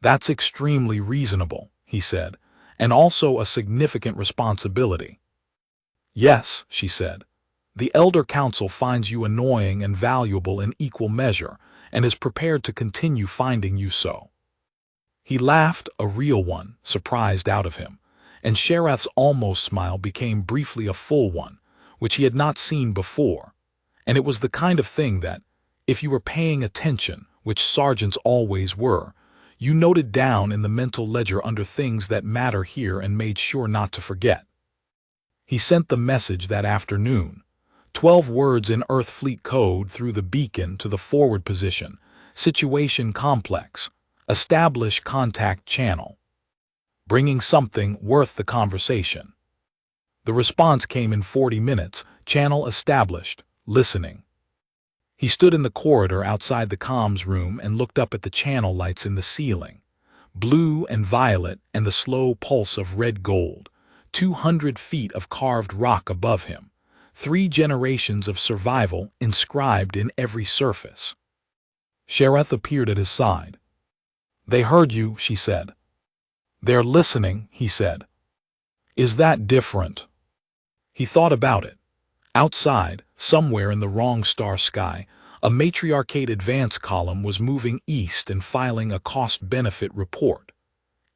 "That's extremely reasonable," he said, "and also a significant responsibility." "Yes," she said. "The Elder Council finds you annoying and valuable in equal measure, and is prepared to continue finding you so." He laughed, a real one, surprised out of him, and Sharath's almost smile became briefly a full one, which he had not seen before, and it was the kind of thing that, if you were paying attention, which sergeants always were, you noted down in the mental ledger under things that matter here and made sure not to forget. He sent the message that afternoon, 12 words in Earth Fleet code through the beacon to the forward position, situation complex, establish contact channel, bringing something worth the conversation. The response came in 40 minutes, channel established, listening. He stood in the corridor outside the comms room and looked up at the channel lights in the ceiling, blue and violet and the slow pulse of red gold, 200 feet of carved rock above him, 3 generations of survival inscribed in every surface. Sharath appeared at his side. "They heard you," she said. "They're listening," he said. "Is that different?" He thought about it. Outside, somewhere in the wrong star sky, a matriarchate advance column was moving east and filing a cost-benefit report.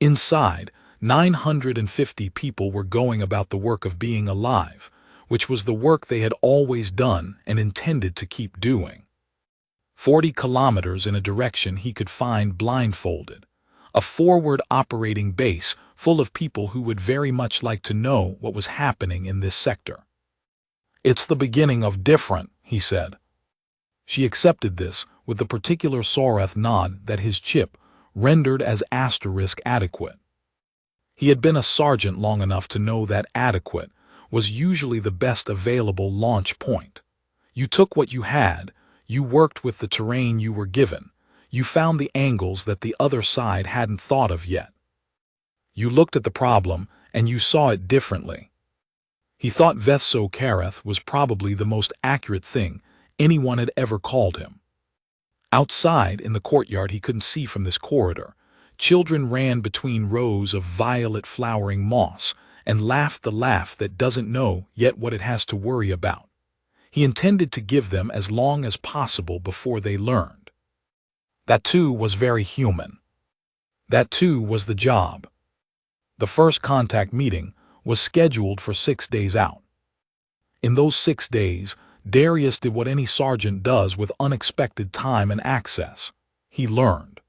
Inside, 950 people were going about the work of being alive, which was the work they had always done and intended to keep doing. 40 kilometers in a direction he could find blindfolded, a forward operating base full of people who would very much like to know what was happening in this sector. "It's the beginning of different," he said. She accepted this with the particular Sorath nod that his chip rendered as *adequate. He had been a sergeant long enough to know that adequate was usually the best available launch point. You took what you had, you worked with the terrain you were given, you found the angles that the other side hadn't thought of yet. You looked at the problem and you saw it differently. He thought Vethso Kareth was probably the most accurate thing anyone had ever called him. Outside, in the courtyard he couldn't see from this corridor, children ran between rows of violet flowering moss and laughed the laugh that doesn't know yet what it has to worry about. He intended to give them as long as possible before they learned. That too was very human. That too was the job. The first contact meeting was scheduled for 6 days out. In those 6 days, Darius did what any sergeant does with unexpected time and access. He learned.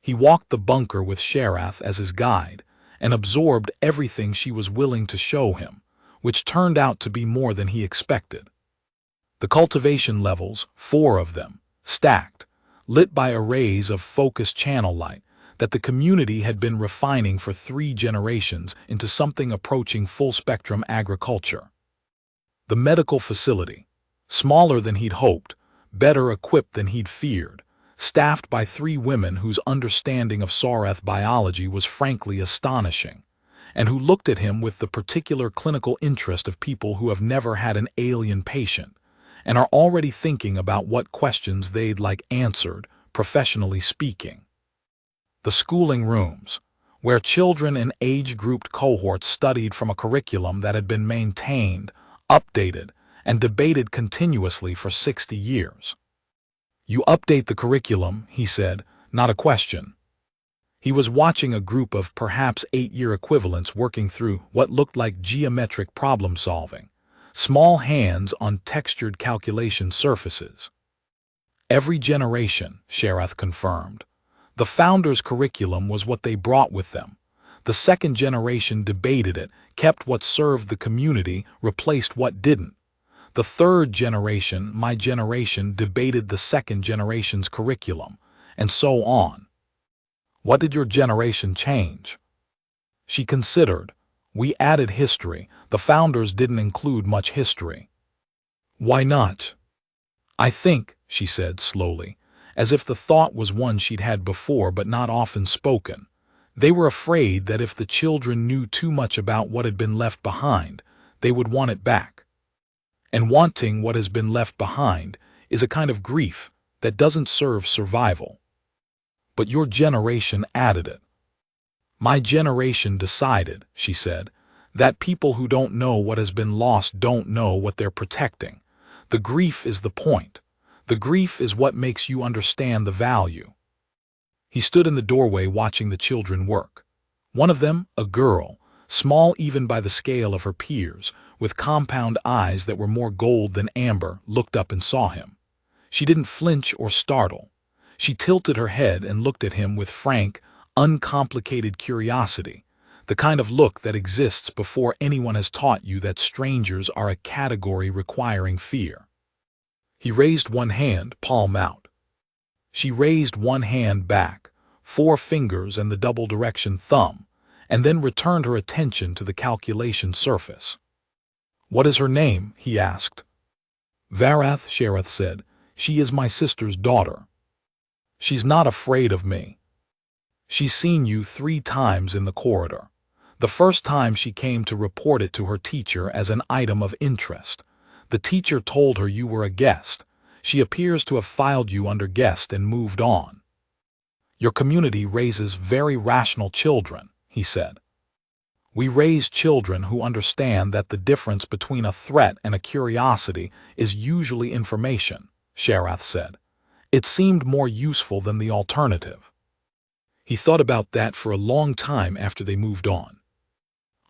He walked the bunker with Sharath as his guide and absorbed everything she was willing to show him, which turned out to be more than he expected. The cultivation levels, 4 of them, stacked, lit by arrays of focused channel light, that the community had been refining for 3 generations into something approaching full-spectrum agriculture. The medical facility, smaller than he'd hoped, better equipped than he'd feared, staffed by 3 women whose understanding of Sorath biology was frankly astonishing, and who looked at him with the particular clinical interest of people who have never had an alien patient, and are already thinking about what questions they'd like answered, professionally speaking. The schooling rooms, where children in age-grouped cohorts studied from a curriculum that had been maintained, updated, and debated continuously for 60 years. "You update the curriculum," he said, not a question. He was watching a group of perhaps 8-year equivalents working through what looked like geometric problem-solving, small hands on textured calculation surfaces. "Every generation," Sharath confirmed. The founders' curriculum was what they brought with them. The second generation debated it, kept what served the community, replaced what didn't. The third generation, my generation, debated the second generation's curriculum, and so on. What did your generation change? She considered. We added history. The founders didn't include much history. Why not? I think, she said slowly, as if the thought was one she'd had before but not often spoken. They were afraid that if the children knew too much about what had been left behind, they would want it back. And wanting what has been left behind is a kind of grief that doesn't serve survival. But your generation added it. My generation decided, she said, that people who don't know what has been lost don't know what they're protecting. The grief is the point. The grief is what makes you understand the value. He stood in the doorway watching the children work. One of them, a girl, small even by the scale of her peers, with compound eyes that were more gold than amber, looked up and saw him. She didn't flinch or startle. She tilted her head and looked at him with frank, uncomplicated curiosity, the kind of look that exists before anyone has taught you that strangers are a category requiring fear. He raised one hand, palm out. She raised one hand back, 4 fingers and the double-direction thumb, and then returned her attention to the calculation surface. What is her name? He asked. Varath, Sheriff said. She is my sister's daughter. She's not afraid of me. She's seen you 3 times in the corridor. The first time she came to report it to her teacher as an item of interest. The teacher told her you were a guest. She appears to have filed you under guest and moved on. Your community raises very rational children, he said. We raise children who understand that the difference between a threat and a curiosity is usually information, Sharath said. It seemed more useful than the alternative. He thought about that for a long time after they moved on.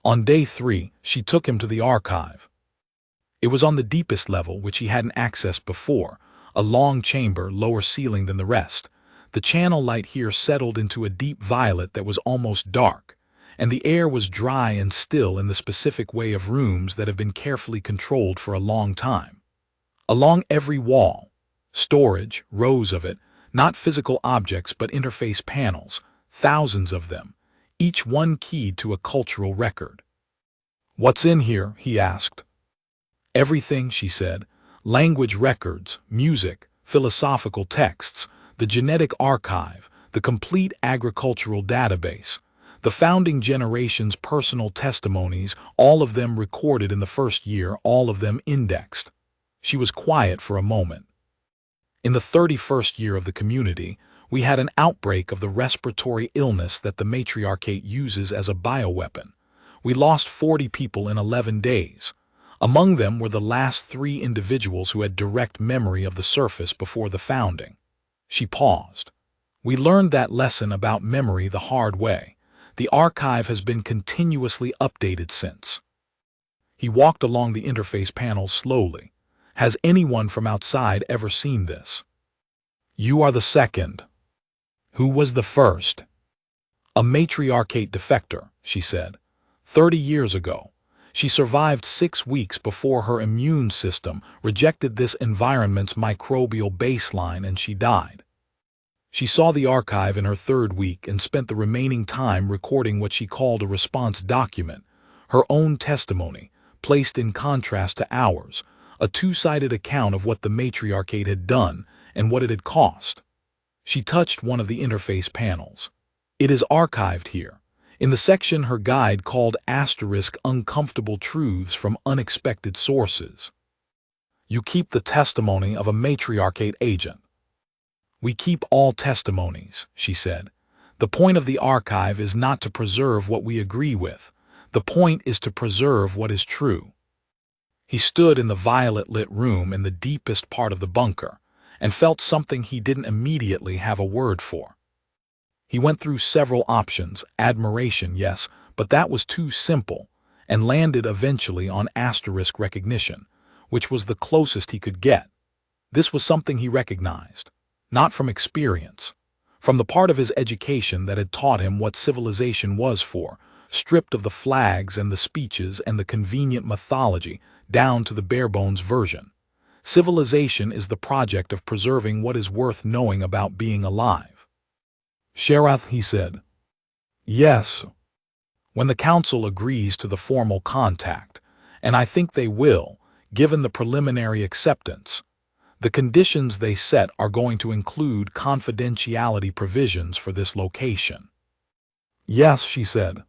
On day 3, she took him to the archive. It was on the deepest level, which he hadn't accessed before, a long chamber, lower ceiling than the rest. The channel light here settled into a deep violet that was almost dark, and the air was dry and still in the specific way of rooms that have been carefully controlled for a long time. Along every wall, storage, rows of it, not physical objects but interface panels, thousands of them, each one keyed to a cultural record. What's in here? He asked. Everything, she said. Language records, music, philosophical texts, the genetic archive, the complete agricultural database, the founding generation's personal testimonies, all of them recorded in the first year, all of them indexed. She was quiet for a moment. In the 31st year of the community, we had an outbreak of the respiratory illness that the matriarchate uses as a bioweapon. We lost 40 people in 11 days. Among them were the last 3 individuals who had direct memory of the surface before the founding. She paused. We learned that lesson about memory the hard way. The archive has been continuously updated since. He walked along the interface panels slowly. Has anyone from outside ever seen this? You are the second. Who was the first? A matriarchate defector, she said. 30 years ago. She survived 6 weeks before her immune system rejected this environment's microbial baseline and she died. She saw the archive in her 3rd week and spent the remaining time recording what she called a response document, her own testimony, placed in contrast to ours, a 2-sided account of what the matriarchate had done and what it had cost. She touched one of the interface panels. It is archived here, in the section her guide called *Uncomfortable Truths from Unexpected Sources. You keep the testimony of a matriarchate agent. We keep all testimonies, she said. The point of the archive is not to preserve what we agree with. The point is to preserve what is true. He stood in the violet-lit room in the deepest part of the bunker and felt something he didn't immediately have a word for. He went through several options, admiration, yes, but that was too simple, and landed eventually on *recognition, which was the closest he could get. This was something he recognized, not from experience, From the part of his education that had taught him what civilization was for, stripped of the flags and the speeches and the convenient mythology, down to the bare-bones version. Civilization is the project of preserving what is worth knowing about being alive. Sheriff, he said. Yes. When the council agrees to the formal contact, and I think they will, given the preliminary acceptance, the conditions they set are going to include confidentiality provisions for this location. Yes, she said.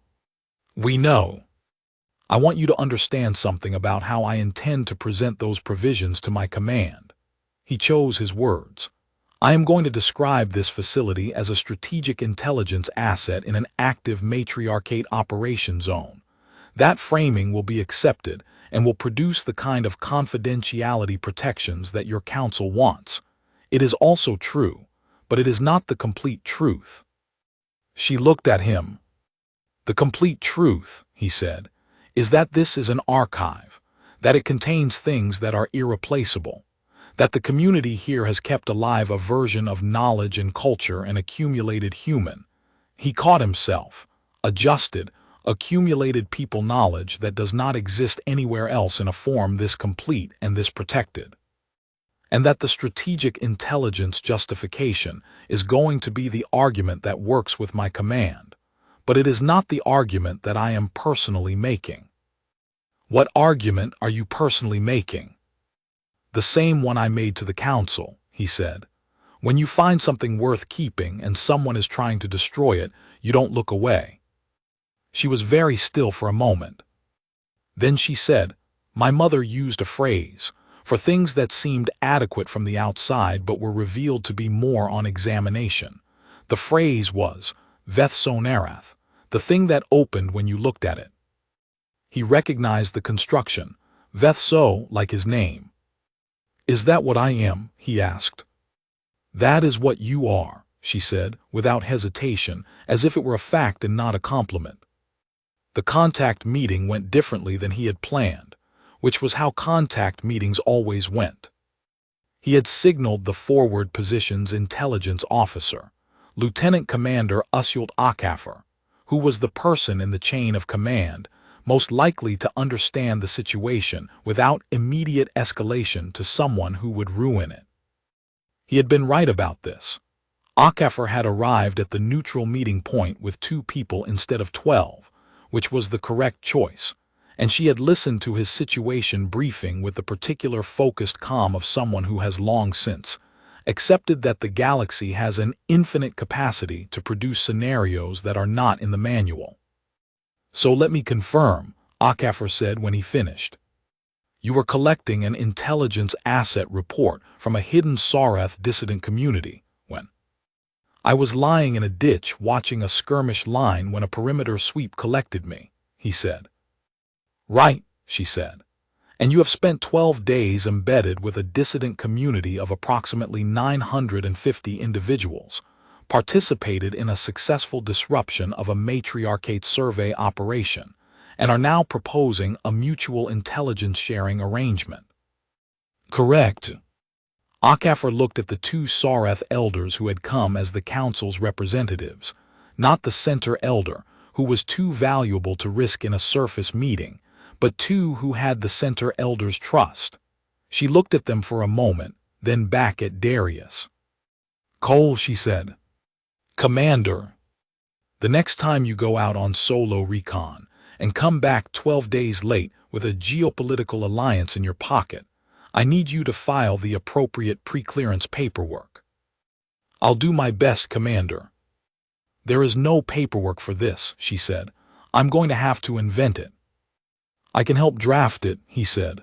We know. I want you to understand something about how I intend to present those provisions to my command. He chose his words. I am going to describe this facility as a strategic intelligence asset in an active matriarchate operation zone. That framing will be accepted and will produce the kind of confidentiality protections that your council wants. It is also true, but it is not the complete truth. She looked at him. The complete truth, he said, is that this is an archive, that it contains things that are irreplaceable, that the community here has kept alive a version of knowledge and culture and accumulated human. He caught himself, adjusted, accumulated people knowledge that does not exist anywhere else in a form this complete and this protected. And that the strategic intelligence justification is going to be the argument that works with my command, but it is not the argument that I am personally making. What argument are you personally making? The same one I made to the council, he said. When you find something worth keeping and someone is trying to destroy it, you don't look away. She was very still for a moment. Then she said, my mother used a phrase for things that seemed adequate from the outside but were revealed to be more on examination. The phrase was, Vethsonerath, the thing that opened when you looked at it. He recognized the construction, Vethso, like his name. Is that what I am? He asked. That is what you are, she said, without hesitation, as if it were a fact and not a compliment. The contact meeting went differently than he had planned, which was how contact meetings always went. He had signaled the forward position's intelligence officer, Lieutenant Commander Usyult Akafer, who was the person in the chain of command most likely to understand the situation without immediate escalation to someone who would ruin it. He had been right about this. Akafer had arrived at the neutral meeting point with 2 people instead of 12, which was the correct choice, and she had listened to his situation briefing with the particular focused calm of someone who has long since accepted that the galaxy has an infinite capacity to produce scenarios that are not in the manual. So let me confirm, Akafer said when he finished. You were collecting an intelligence asset report from a hidden Sarath dissident community when I was lying in a ditch watching a skirmish line when a perimeter sweep collected me, he said. Right, she said. And you have spent 12 days embedded with a dissident community of approximately 950 individuals, participated in a successful disruption of a matriarchate survey operation, and are now proposing a mutual intelligence sharing arrangement. Correct. Akafer looked at the 2 Sarath elders who had come as the council's representatives, not the center elder, who was too valuable to risk in a surface meeting, but 2 who had the center elder's trust. She looked at them for a moment, then back at Darius. Cole, she said. Commander, the next time you go out on solo recon and come back 12 days late with a geopolitical alliance in your pocket, I need you to file the appropriate pre-clearance paperwork. I'll do my best, Commander. There is no paperwork for this, she said. I'm going to have to invent it. I can help draft it, he said.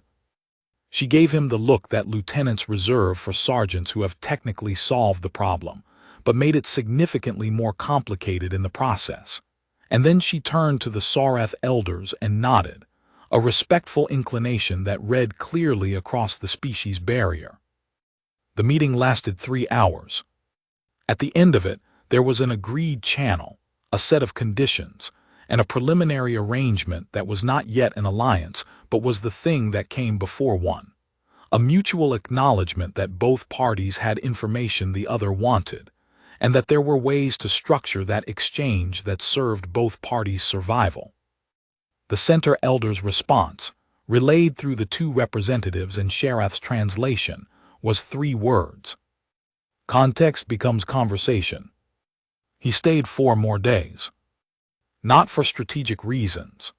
She gave him the look that lieutenants reserve for sergeants who have technically solved the problem, but made it significantly more complicated in the process. And then she turned to the Sarath elders and nodded, a respectful inclination that read clearly across the species barrier. The meeting lasted 3 hours. At the end of it, there was an agreed channel, a set of conditions, and a preliminary arrangement that was not yet an alliance, but was the thing that came before one. A mutual acknowledgement that both parties had information the other wanted, and that there were ways to structure that exchange that served both parties' survival. The center elder's response, relayed through the two representatives in Sharath's translation, was 3 words. Context becomes conversation. He stayed 4 more days. Not for strategic reasons.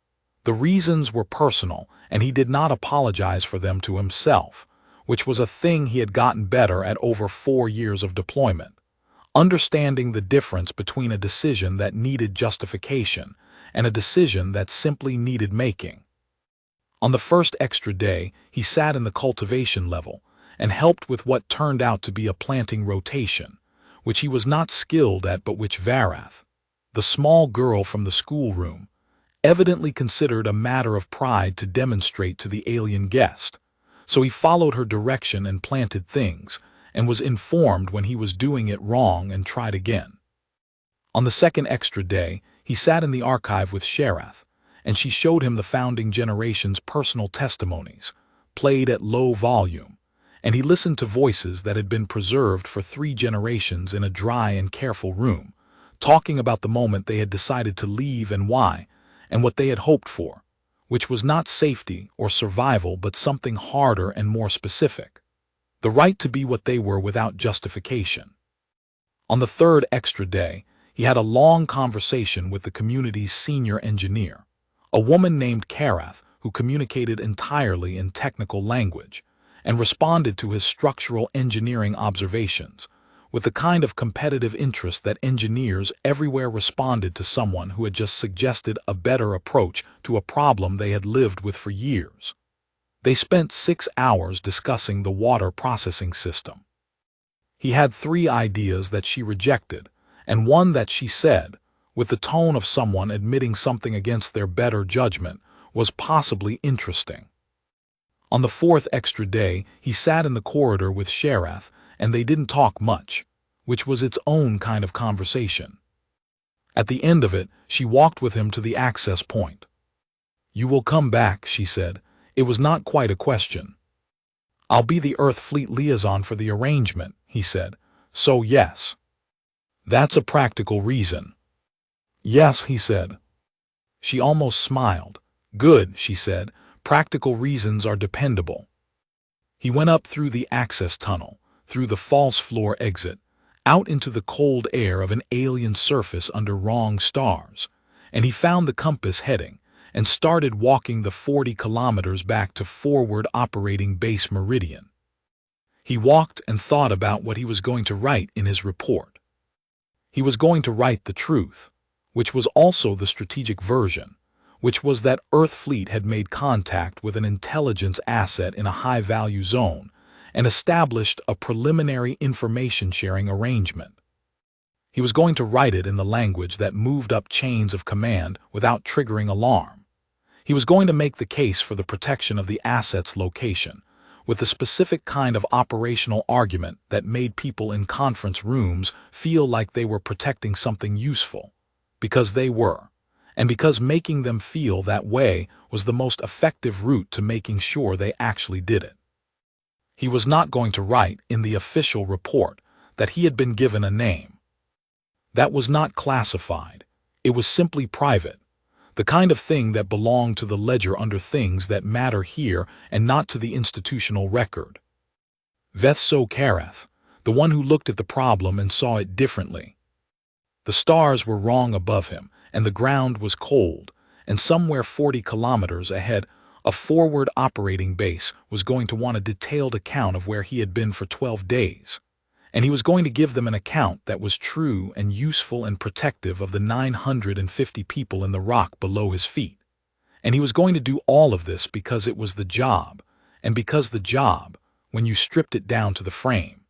The reasons were personal, and he did not apologize for them to himself, which was a thing he had gotten better at over 4 years of deployment. Understanding the difference between a decision that needed justification and a decision that simply needed making. On the first extra day, he sat in the cultivation level and helped with what turned out to be a planting rotation, which he was not skilled at but which Varath, the small girl from the schoolroom, evidently considered a matter of pride to demonstrate to the alien guest, so he followed her direction and planted things, and was informed when he was doing it wrong and tried again. On the second extra day, he sat in the archive with Sharath, and she showed him the founding generation's personal testimonies, played at low volume, and he listened to voices that had been preserved for 3 generations in a dry and careful room, talking about the moment they had decided to leave and why, and what they had hoped for, which was not safety or survival but something harder and more specific. The right to be what they were without justification. On the third extra day, he had a long conversation with the community's senior engineer, a woman named Karath who communicated entirely in technical language and responded to his structural engineering observations with the kind of competitive interest that engineers everywhere responded to someone who had just suggested a better approach to a problem they had lived with for years. They spent 6 hours discussing the water processing system. He had 3 ideas that she rejected, and one that she said, with the tone of someone admitting something against their better judgment, was possibly interesting. On the 4th extra day, he sat in the corridor with Sharath, and they didn't talk much, which was its own kind of conversation. At the end of it, she walked with him to the access point. "You will come back," she said. It was not quite a question. "I'll be the Earth Fleet liaison for the arrangement," he said. "So yes." "That's a practical reason." "Yes," he said. She almost smiled. "Good," she said. "Practical reasons are dependable." He went up through the access tunnel, through the false floor exit, out into the cold air of an alien surface under wrong stars, and he found the compass heading and started walking the 40 kilometers back to forward operating base meridian. He walked and thought about what he was going to write in his report. He was going to write the truth, which was also the strategic version, which was that Earth Fleet had made contact with an intelligence asset in a high-value zone and established a preliminary information-sharing arrangement. He was going to write it in the language that moved up chains of command without triggering alarm. He was going to make the case for the protection of the asset's location, with the specific kind of operational argument that made people in conference rooms feel like they were protecting something useful, because they were, and because making them feel that way was the most effective route to making sure they actually did it. He was not going to write in the official report that he had been given a name. That was not classified. It was simply private. The kind of thing that belonged to the ledger under things that matter here and not to the institutional record. Vethso Karath, the one who looked at the problem and saw it differently. The stars were wrong above him, and the ground was cold, and somewhere 40 kilometers ahead, a forward operating base was going to want a detailed account of where he had been for 12 days. And he was going to give them an account that was true and useful and protective of the 950 people in the rock below his feet. And he was going to do all of this because it was the job, and because the job, when you stripped it down to the frame,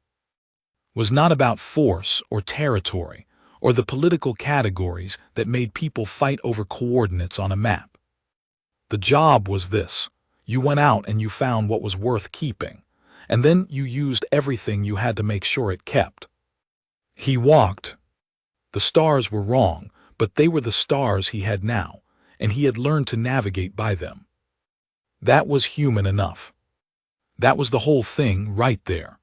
was not about force or territory or the political categories that made people fight over coordinates on a map. The job was this: you went out and you found what was worth keeping, and then you used everything you had to make sure it kept. He walked. The stars were wrong, but they were the stars he had now, and he had learned to navigate by them. That was human enough. That was the whole thing right there.